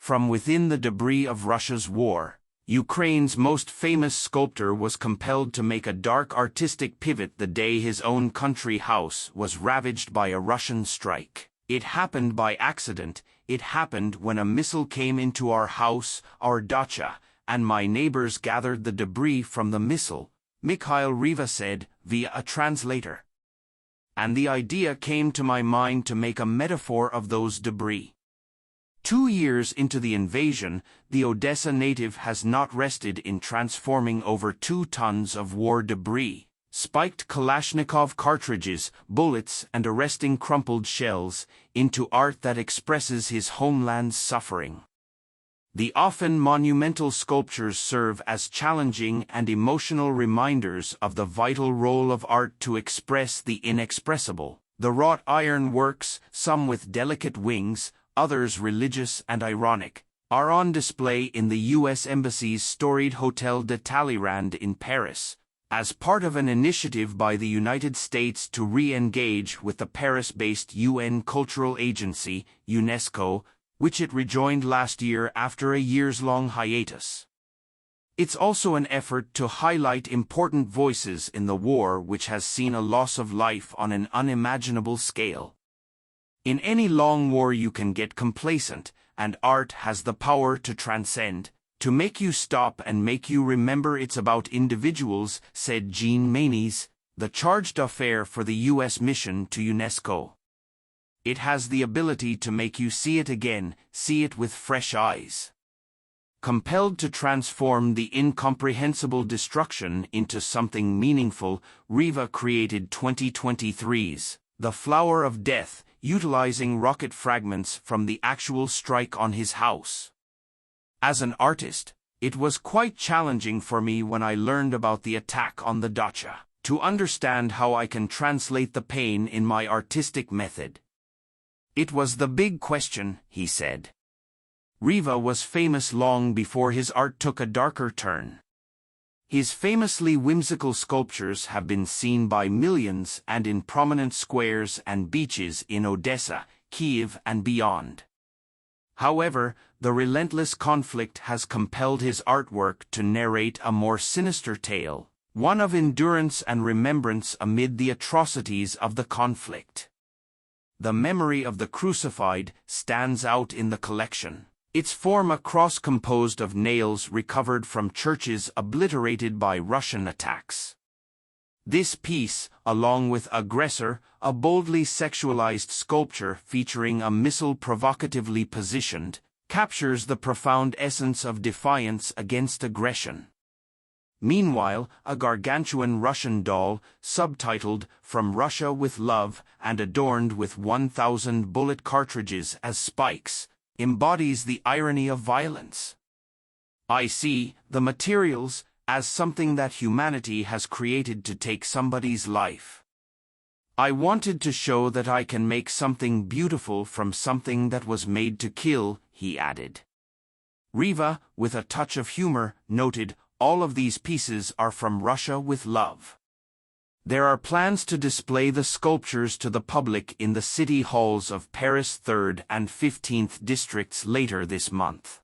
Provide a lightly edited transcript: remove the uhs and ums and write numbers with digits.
from within the debris of Russia's war. Ukraine's most famous sculptor was compelled to make a dark artistic pivot the day his own country house was ravaged by a Russian strike. It happened by accident. It happened when a missile came into our house, our dacha, and my neighbors gathered the debris from the missile, Mikhail Reva said, via a translator. And the idea came to my mind to make a metaphor of those debris. 2 years into the invasion, the Odesa native has not rested in transforming over 2 tons of war debris, spiked Kalashnikov cartridges, bullets, and arresting crumpled shells, into art that expresses his homeland's suffering. The often monumental sculptures serve as challenging and emotional reminders of the vital role of art to express the inexpressible. The wrought iron works, some with delicate wings, others religious and ironic, are on display in the U.S. Embassy's storied Hotel de Talleyrand in Paris, as part of an initiative by the United States to re-engage with the Paris-based UN Cultural Agency, UNESCO, which it rejoined last year after a years-long hiatus. It's also an effort to highlight important voices in the war which has seen a loss of life on an unimaginable scale. In any long war you can get complacent, and art has the power to transcend, to make you stop and make you remember it's about individuals, said Jean Mainies, the charge d'affaires for the U.S. mission to UNESCO. It has the ability to make you see it again, see it with fresh eyes. Compelled to transform the incomprehensible destruction into something meaningful, Reva created 2023's The Flower of Death, utilizing rocket fragments from the actual strike on his house. As an artist, it was quite challenging for me when I learned about the attack on the dacha, to understand how I can translate the pain in my artistic method. It was the big question, he said. Reva was famous long before his art took a darker turn. His famously whimsical sculptures have been seen by millions and in prominent squares and beaches in Odesa, Kiev, and beyond. However, the relentless conflict has compelled his artwork to narrate a more sinister tale, one of endurance and remembrance amid the atrocities of the conflict. The memory of the crucified stands out in the collection. Its form a cross composed of nails recovered from churches obliterated by Russian attacks. This piece, along with Aggressor, a boldly sexualized sculpture featuring a missile provocatively positioned, captures the profound essence of defiance against aggression. Meanwhile, a gargantuan Russian doll, subtitled "From Russia with Love" and adorned with 1,000 bullet cartridges as spikes, embodies the irony of violence. I see the materials as something that humanity has created to take somebody's life. I wanted to show that I can make something beautiful from something that was made to kill, he added. Reva, with a touch of humor, noted, all of these pieces are from Russia with love. There are plans to display the sculptures to the public in the city halls of Paris' 3rd and 15th districts later this month.